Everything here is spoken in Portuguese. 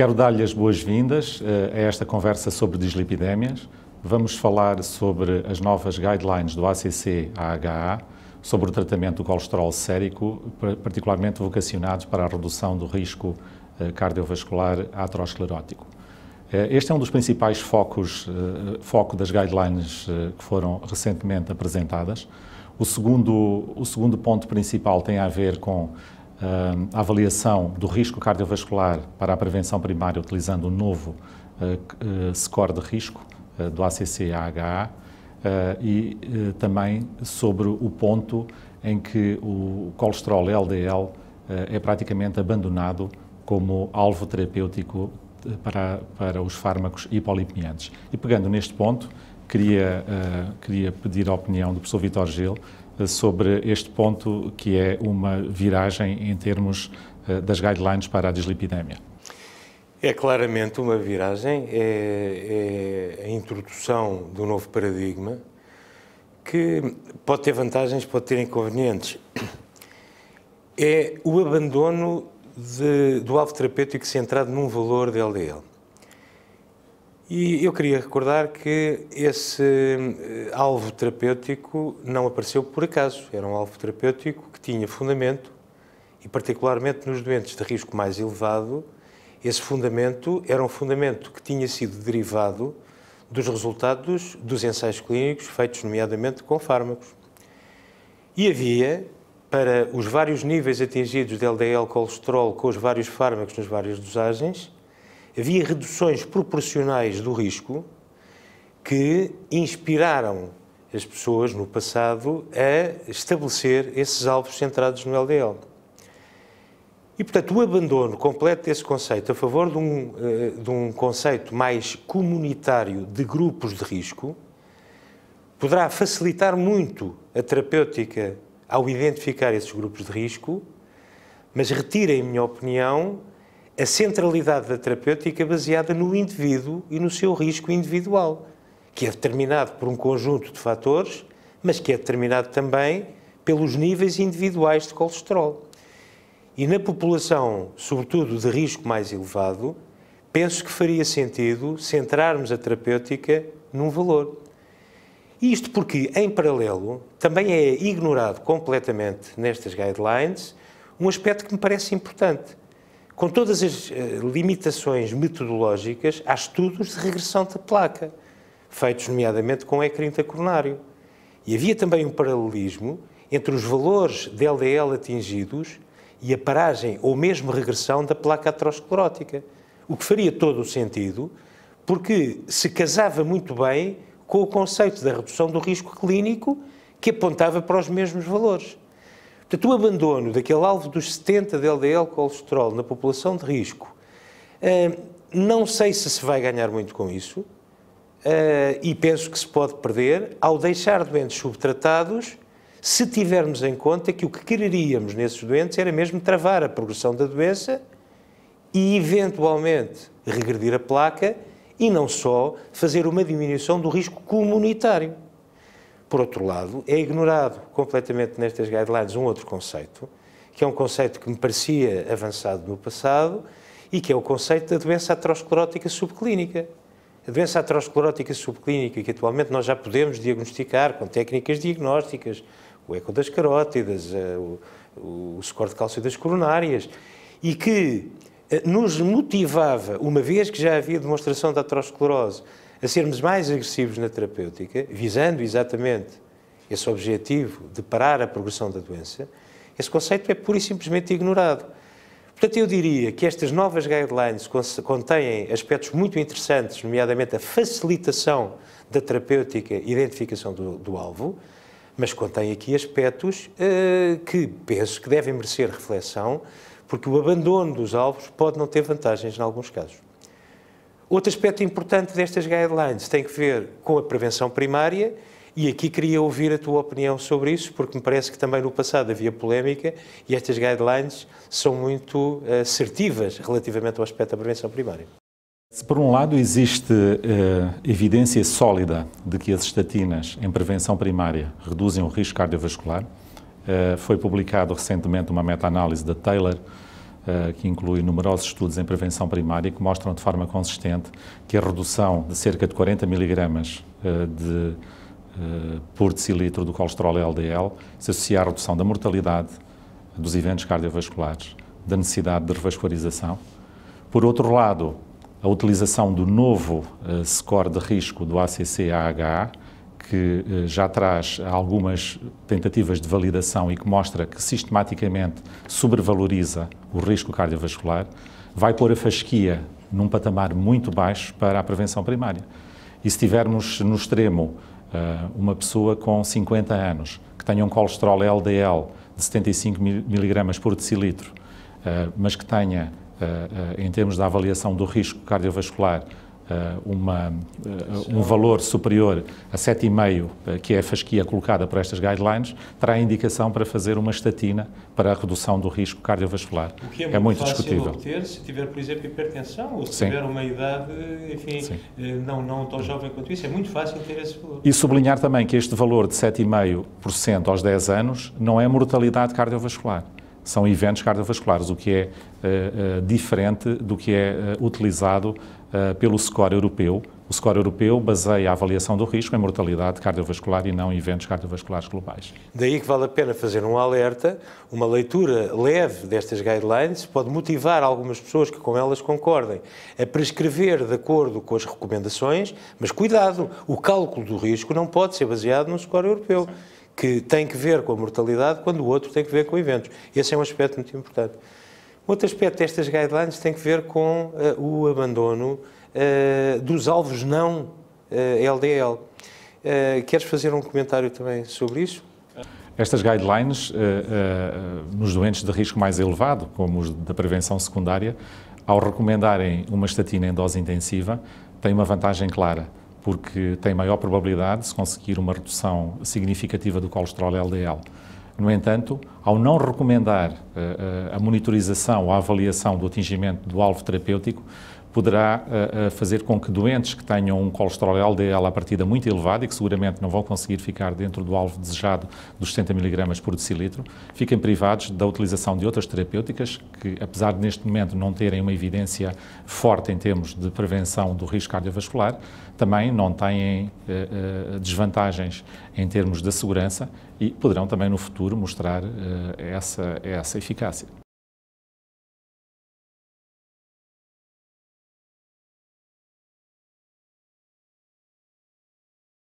Quero dar-lhe as boas-vindas a esta conversa sobre dislipidémias. Vamos falar sobre as novas guidelines do ACC-AHA, sobre o tratamento do colesterol sérico, particularmente vocacionados para a redução do risco cardiovascular aterosclerótico. Este é um dos principais foco das guidelines que foram recentemente apresentadas. O segundo ponto principal tem a ver com a avaliação do risco cardiovascular para a prevenção primária utilizando o novo score de risco do ACC-AHA e também sobre o ponto em que o colesterol LDL é praticamente abandonado como alvo terapêutico para os fármacos hipolipemiantes. E pegando neste ponto, queria pedir a opinião do professor Vítor Gil sobre este ponto que é uma viragem em termos das guidelines para a dislipidémia. É claramente uma viragem, é a introdução de um novo paradigma que pode ter vantagens, pode ter inconvenientes. É o abandono do alvo terapêutico centrado num valor de LDL. E eu queria recordar que esse alvo terapêutico não apareceu por acaso. Era um alvo terapêutico que tinha fundamento e, particularmente nos doentes de risco mais elevado, esse fundamento era um fundamento que tinha sido derivado dos resultados dos ensaios clínicos feitos, nomeadamente, com fármacos. E havia, para os vários níveis atingidos de LDL colesterol com os vários fármacos nas várias dosagens, havia reduções proporcionais do risco que inspiraram as pessoas no passado a estabelecer esses alvos centrados no LDL. E, portanto, o abandono completo desse conceito a favor de um conceito mais comunitário de grupos de risco poderá facilitar muito a terapêutica ao identificar esses grupos de risco, mas retira, em minha opinião, a centralidade da terapêutica baseada no indivíduo e no seu risco individual, que é determinado por um conjunto de fatores, mas que é determinado também pelos níveis individuais de colesterol. E na população, sobretudo de risco mais elevado, penso que faria sentido centrarmos a terapêutica num valor. Isto porque, em paralelo, também é ignorado completamente nestas guidelines um aspecto que me parece importante. Com todas as limitações metodológicas, há estudos de regressão de placa, feitos nomeadamente com ecrã intracoronário. E havia também um paralelismo entre os valores de LDL atingidos e a paragem ou mesmo regressão da placa aterosclerótica, o que faria todo o sentido, porque se casava muito bem com o conceito da redução do risco clínico que apontava para os mesmos valores. Portanto, o abandono daquele alvo dos 70 de LDL colesterol na população de risco, não sei se vai ganhar muito com isso, e penso que se pode perder ao deixar doentes subtratados, se tivermos em conta que o que quereríamos nesses doentes era mesmo travar a progressão da doença e, eventualmente, regredir a placa e não só fazer uma diminuição do risco comunitário. Por outro lado, é ignorado completamente nestas guidelines um outro conceito, que é um conceito que me parecia avançado no passado e que é o conceito da doença aterosclerótica subclínica. A doença aterosclerótica subclínica, que atualmente nós já podemos diagnosticar com técnicas diagnósticas, o eco das carótidas, o score de cálcio das coronárias, e que nos motivava, uma vez que já havia demonstração de aterosclerose, a sermos mais agressivos na terapêutica, visando exatamente esse objetivo de parar a progressão da doença, esse conceito é pura e simplesmente ignorado. Portanto, eu diria que estas novas guidelines contêm aspectos muito interessantes, nomeadamente a facilitação da terapêutica e identificação do alvo, mas contém aqui aspectos que penso que devem merecer reflexão, porque o abandono dos alvos pode não ter vantagens em alguns casos. Outro aspecto importante destas guidelines tem que ver com a prevenção primária e aqui queria ouvir a tua opinião sobre isso, porque me parece que também no passado havia polémica e estas guidelines são muito assertivas relativamente ao aspecto da prevenção primária. Se por um lado existe evidência sólida de que as estatinas em prevenção primária reduzem o risco cardiovascular, foi publicado recentemente uma meta-análise da Taylor que inclui numerosos estudos em prevenção primária que mostram de forma consistente que a redução de cerca de 40 miligramas por decilitro do colesterol LDL se associa à redução da mortalidade, dos eventos cardiovasculares, da necessidade de revascularização. Por outro lado, a utilização do novo score de risco do ACC-AHA, que já traz algumas tentativas de validação e que mostra que sistematicamente sobrevaloriza o risco cardiovascular, vai pôr a fasquia num patamar muito baixo para a prevenção primária. E se tivermos no extremo uma pessoa com 50 anos que tenha um colesterol LDL de 75 miligramas por decilitro, mas que tenha, em termos da avaliação do risco cardiovascular, um valor superior a 7,5, que é a fasquia colocada por estas guidelines, terá a indicação para fazer uma estatina para a redução do risco cardiovascular. O que é muito discutível. Obter se tiver, por exemplo, hipertensão ou se tiver uma idade, enfim, não tão jovem quanto isso. É muito fácil ter esse valor. E sublinhar também que este valor de 7,5% aos 10 anos não é mortalidade cardiovascular. São eventos cardiovasculares, o que é diferente do que é utilizado pelo score europeu. O score europeu baseia a avaliação do risco em mortalidade cardiovascular e não em eventos cardiovasculares globais. Daí que vale a pena fazer um alerta, uma leitura leve destas guidelines pode motivar algumas pessoas que com elas concordem a prescrever de acordo com as recomendações, mas cuidado, o cálculo do risco não pode ser baseado no score europeu, que tem que ver com a mortalidade, quando o outro tem que ver com eventos. Esse é um aspecto muito importante. Outro aspecto destas guidelines tem que ver com o abandono dos alvos não LDL. Queres fazer um comentário também sobre isso? Estas guidelines, nos doentes de risco mais elevado, como os da prevenção secundária, ao recomendarem uma estatina em dose intensiva, têm uma vantagem clara, porque tem maior probabilidade de se conseguir uma redução significativa do colesterol LDL. No entanto, ao não recomendar a monitorização ou a avaliação do atingimento do alvo terapêutico, poderá fazer com que doentes que tenham um colesterol LDL à partida muito elevado e que seguramente não vão conseguir ficar dentro do alvo desejado dos 60 mg por decilitro, fiquem privados da utilização de outras terapêuticas que, apesar de neste momento não terem uma evidência forte em termos de prevenção do risco cardiovascular, também não têm desvantagens em termos de segurança e poderão também no futuro mostrar essa eficácia.